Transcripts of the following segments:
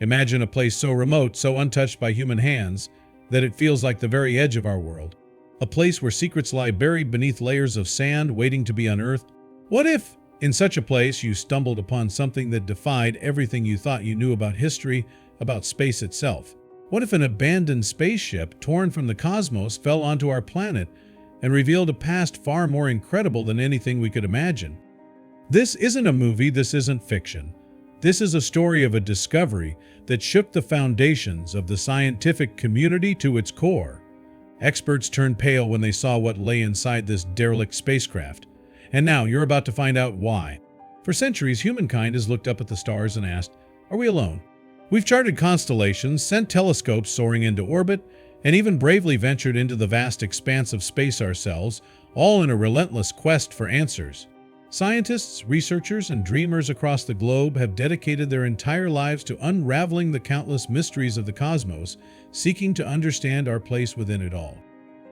Imagine a place so remote, so untouched by human hands, that it feels like the very edge of our world. A place where secrets lie buried beneath layers of sand waiting to be unearthed. What if, in such a place, you stumbled upon something that defied everything you thought you knew about history, about space itself? What if an abandoned spaceship torn from the cosmos fell onto our planet and revealed a past far more incredible than anything we could imagine? This isn't a movie, this isn't fiction. This is a story of a discovery that shook the foundations of the scientific community to its core. Experts turned pale when they saw what lay inside this derelict spacecraft. And now you're about to find out why. For centuries, humankind has looked up at the stars and asked, are we alone? We've charted constellations, sent telescopes soaring into orbit, and even bravely ventured into the vast expanse of space ourselves, all in a relentless quest for answers. Scientists, researchers, and dreamers across the globe have dedicated their entire lives to unraveling the countless mysteries of the cosmos, seeking to understand our place within it all.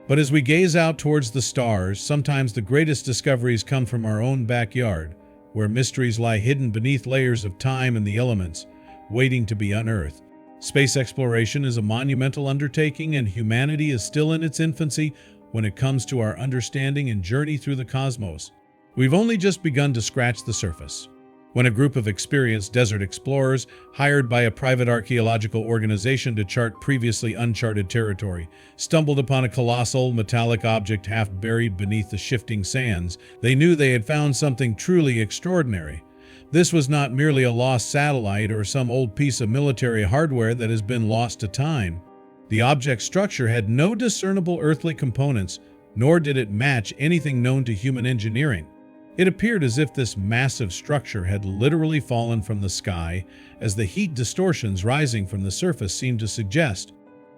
But as we gaze out towards the stars, sometimes the greatest discoveries come from our own backyard, where mysteries lie hidden beneath layers of time and the elements, waiting to be unearthed. Space exploration is a monumental undertaking, and humanity is still in its infancy when it comes to our understanding and journey through the cosmos. We've only just begun to scratch the surface. When a group of experienced desert explorers, hired by a private archaeological organization to chart previously uncharted territory, stumbled upon a colossal metallic object half buried beneath the shifting sands, they knew they had found something truly extraordinary. This was not merely a lost satellite or some old piece of military hardware that has been lost to time. The object's structure had no discernible earthly components, nor did it match anything known to human engineering. It appeared as if this massive structure had literally fallen from the sky, as the heat distortions rising from the surface seemed to suggest.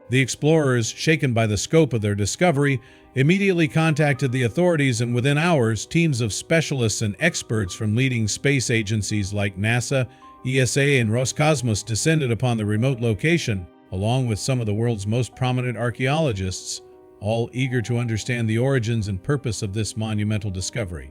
The explorers, shaken by the scope of their discovery, immediately contacted the authorities, and within hours, teams of specialists and experts from leading space agencies like NASA, ESA, and Roscosmos descended upon the remote location, along with some of the world's most prominent archaeologists, all eager to understand the origins and purpose of this monumental discovery.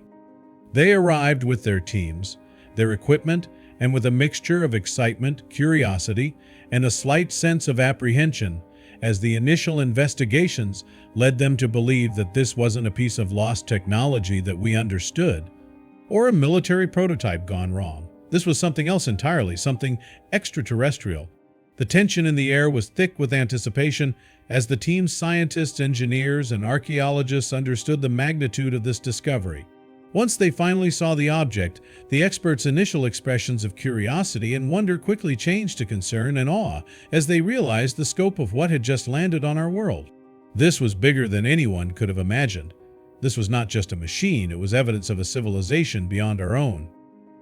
They arrived with their teams, their equipment, and with a mixture of excitement, curiosity, and a slight sense of apprehension, as the initial investigations led them to believe that this wasn't a piece of lost technology that we understood, or a military prototype gone wrong. This was something else entirely, something extraterrestrial. The tension in the air was thick with anticipation as the team's scientists, engineers, and archaeologists understood the magnitude of this discovery. Once they finally saw the object, the experts' initial expressions of curiosity and wonder quickly changed to concern and awe as they realized the scope of what had just landed on our world. This was bigger than anyone could have imagined. This was not just a machine, it was evidence of a civilization beyond our own.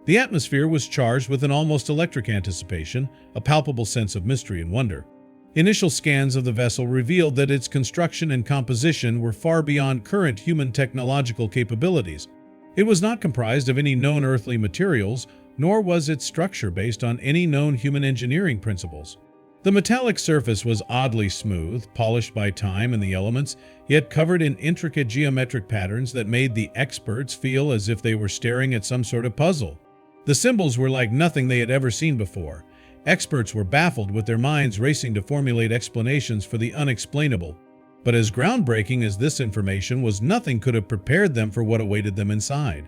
The atmosphere was charged with an almost electric anticipation, a palpable sense of mystery and wonder. Initial scans of the vessel revealed that its construction and composition were far beyond current human technological capabilities. It was not comprised of any known earthly materials, nor was its structure based on any known human engineering principles. The metallic surface was oddly smooth, polished by time and the elements, yet covered in intricate geometric patterns that made the experts feel as if they were staring at some sort of puzzle. The symbols were like nothing they had ever seen before. Experts were baffled, with their minds racing to formulate explanations for the unexplainable. But as groundbreaking as this information was, nothing could have prepared them for what awaited them inside.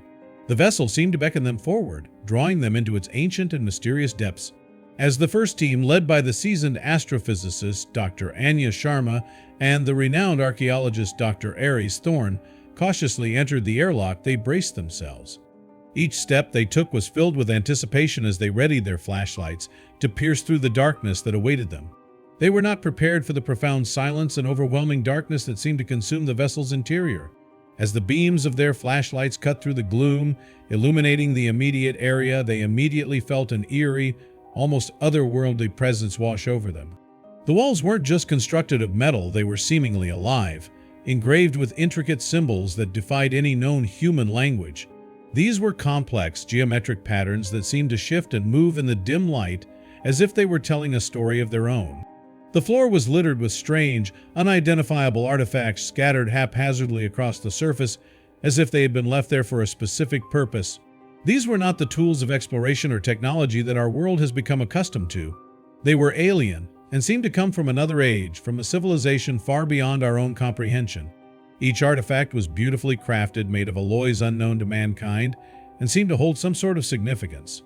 The vessel seemed to beckon them forward, drawing them into its ancient and mysterious depths. As the first team, led by the seasoned astrophysicist Dr. Anya Sharma and the renowned archaeologist Dr. Aries Thorne, cautiously entered the airlock, they braced themselves. Each step they took was filled with anticipation as they readied their flashlights to pierce through the darkness that awaited them. They were not prepared for the profound silence and overwhelming darkness that seemed to consume the vessel's interior. As the beams of their flashlights cut through the gloom, illuminating the immediate area, they immediately felt an eerie, almost otherworldly presence wash over them. The walls weren't just constructed of metal, they were seemingly alive, engraved with intricate symbols that defied any known human language. These were complex, geometric patterns that seemed to shift and move in the dim light as if they were telling a story of their own. The floor was littered with strange, unidentifiable artifacts scattered haphazardly across the surface, as if they had been left there for a specific purpose. These were not the tools of exploration or technology that our world has become accustomed to. They were alien and seemed to come from another age, from a civilization far beyond our own comprehension. Each artifact was beautifully crafted, made of alloys unknown to mankind, and seemed to hold some sort of significance.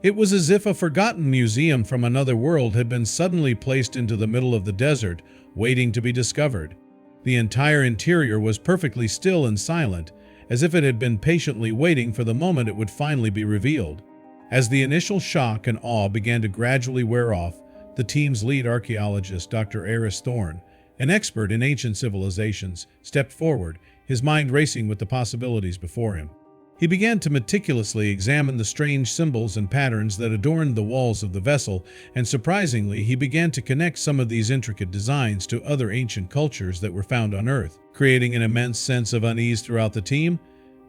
It was as if a forgotten museum from another world had been suddenly placed into the middle of the desert, waiting to be discovered. The entire interior was perfectly still and silent, as if it had been patiently waiting for the moment it would finally be revealed. As the initial shock and awe began to gradually wear off, the team's lead archaeologist, Dr. Aris Thorne, an expert in ancient civilizations, stepped forward, his mind racing with the possibilities before him. He began to meticulously examine the strange symbols and patterns that adorned the walls of the vessel, and surprisingly, he began to connect some of these intricate designs to other ancient cultures that were found on Earth, creating an immense sense of unease throughout the team.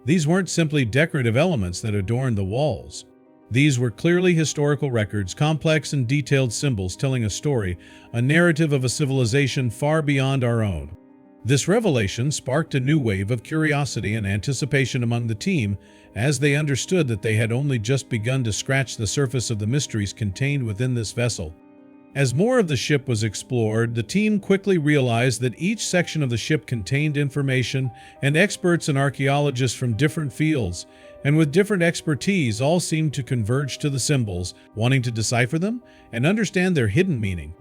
These weren't simply decorative elements that adorned the walls. These were clearly historical records, complex and detailed symbols telling a story, a narrative of a civilization far beyond our own. This revelation sparked a new wave of curiosity and anticipation among the team, as they understood that they had only just begun to scratch the surface of the mysteries contained within this vessel. As more of the ship was explored, the team quickly realized that each section of the ship contained information, and experts and archaeologists from different fields, and with different expertise, all seemed to converge to the symbols, wanting to decipher them and understand their hidden meaning.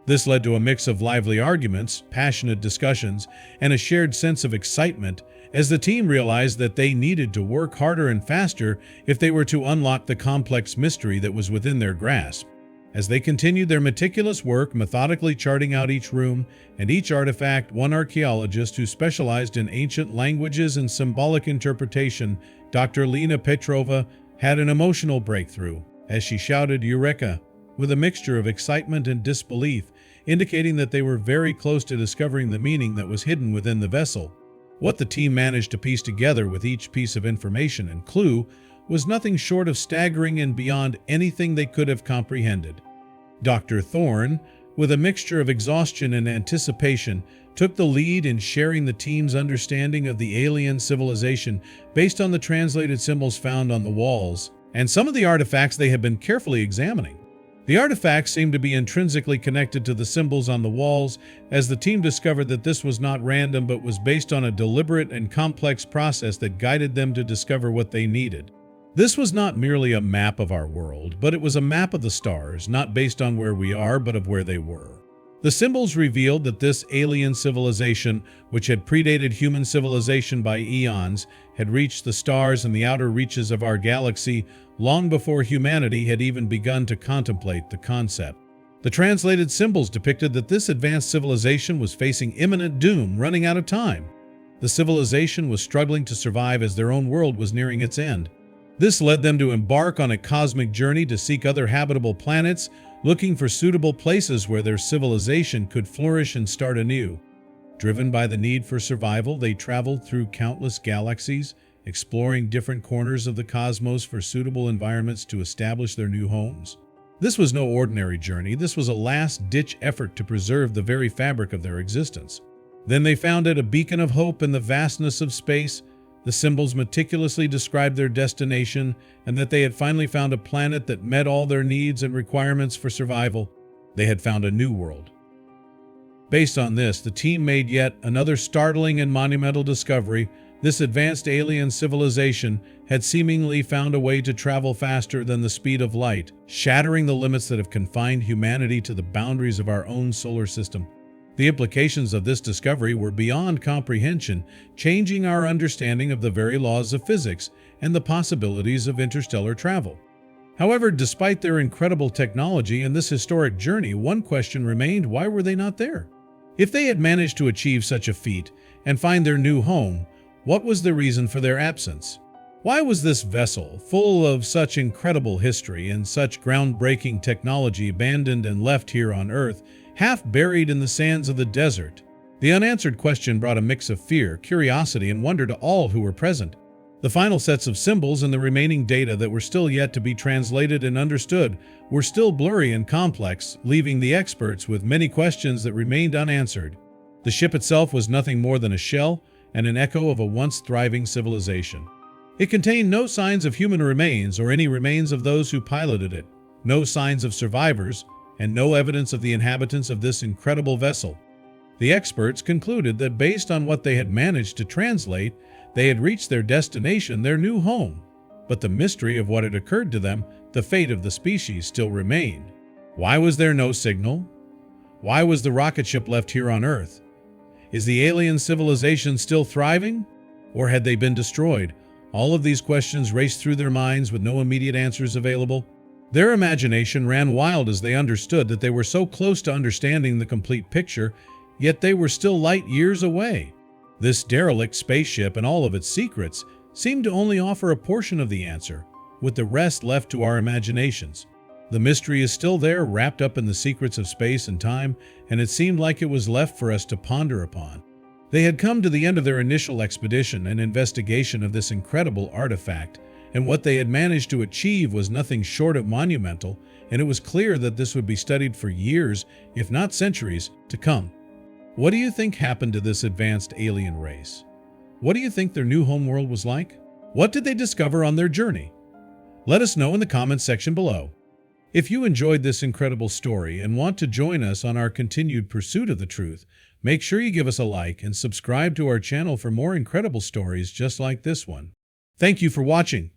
This led to a mix of lively arguments, passionate discussions, and a shared sense of excitement as the team realized that they needed to work harder and faster if they were to unlock the complex mystery that was within their grasp. As they continued their meticulous work, methodically charting out each room and each artifact, one archaeologist who specialized in ancient languages and symbolic interpretation, Dr. Lena Petrova, had an emotional breakthrough as she shouted "Eureka!" with a mixture of excitement and disbelief, indicating that they were very close to discovering the meaning that was hidden within the vessel. What the team managed to piece together with each piece of information and clue was nothing short of staggering and beyond anything they could have comprehended. Dr. Thorne, with a mixture of exhaustion and anticipation, took the lead in sharing the team's understanding of the alien civilization based on the translated symbols found on the walls and some of the artifacts they had been carefully examining. The artifacts seemed to be intrinsically connected to the symbols on the walls, as the team discovered that this was not random but was based on a deliberate and complex process that guided them to discover what they needed. This was not merely a map of our world, but it was a map of the stars, not based on where we are, but of where they were. The symbols revealed that this alien civilization, which had predated human civilization by eons, had reached the stars and the outer reaches of our galaxy long before humanity had even begun to contemplate the concept. The translated symbols depicted that this advanced civilization was facing imminent doom, running out of time. The civilization was struggling to survive as their own world was nearing its end. This led them to embark on a cosmic journey to seek other habitable planets, looking for suitable places where their civilization could flourish and start anew. Driven by the need for survival, they traveled through countless galaxies, exploring different corners of the cosmos for suitable environments to establish their new homes. This was no ordinary journey. This was a last-ditch effort to preserve the very fabric of their existence. Then they found it a beacon of hope in the vastness of space. The symbols meticulously described their destination and that they had finally found a planet that met all their needs and requirements for survival. They had found a new world. Based on this, the team made yet another startling and monumental discovery. This advanced alien civilization had seemingly found a way to travel faster than the speed of light, shattering the limits that have confined humanity to the boundaries of our own solar system. The implications of this discovery were beyond comprehension, changing our understanding of the very laws of physics and the possibilities of interstellar travel. However, despite their incredible technology and this historic journey, one question remained: why were they not there? If they had managed to achieve such a feat and find their new home, what was the reason for their absence? Why was this vessel, full of such incredible history and such groundbreaking technology, abandoned and left here on Earth, half buried in the sands of the desert? The unanswered question brought a mix of fear, curiosity, and wonder to all who were present. The final sets of symbols and the remaining data that were still yet to be translated and understood were still blurry and complex, leaving the experts with many questions that remained unanswered. The ship itself was nothing more than a shell and an echo of a once thriving civilization. It contained no signs of human remains or any remains of those who piloted it, no signs of survivors, and no evidence of the inhabitants of this incredible vessel. The experts concluded that based on what they had managed to translate, they had reached their destination, their new home. But the mystery of what had occurred to them, the fate of the species, still remained. Why was there no signal? Why was the rocket ship left here on Earth? Is the alien civilization still thriving? Or had they been destroyed? All of these questions raced through their minds with no immediate answers available. Their imagination ran wild as they understood that they were so close to understanding the complete picture, yet they were still light years away. This derelict spaceship and all of its secrets seemed to only offer a portion of the answer, with the rest left to our imaginations. The mystery is still there, wrapped up in the secrets of space and time, and it seemed like it was left for us to ponder upon. They had come to the end of their initial expedition and investigation of this incredible artifact, and what they had managed to achieve was nothing short of monumental, and it was clear that this would be studied for years, if not centuries, to come. What do you think happened to this advanced alien race? What do you think their new homeworld was like? What did they discover on their journey? Let us know in the comments section below. If you enjoyed this incredible story and want to join us on our continued pursuit of the truth, make sure you give us a like and subscribe to our channel for more incredible stories just like this one. Thank you for watching.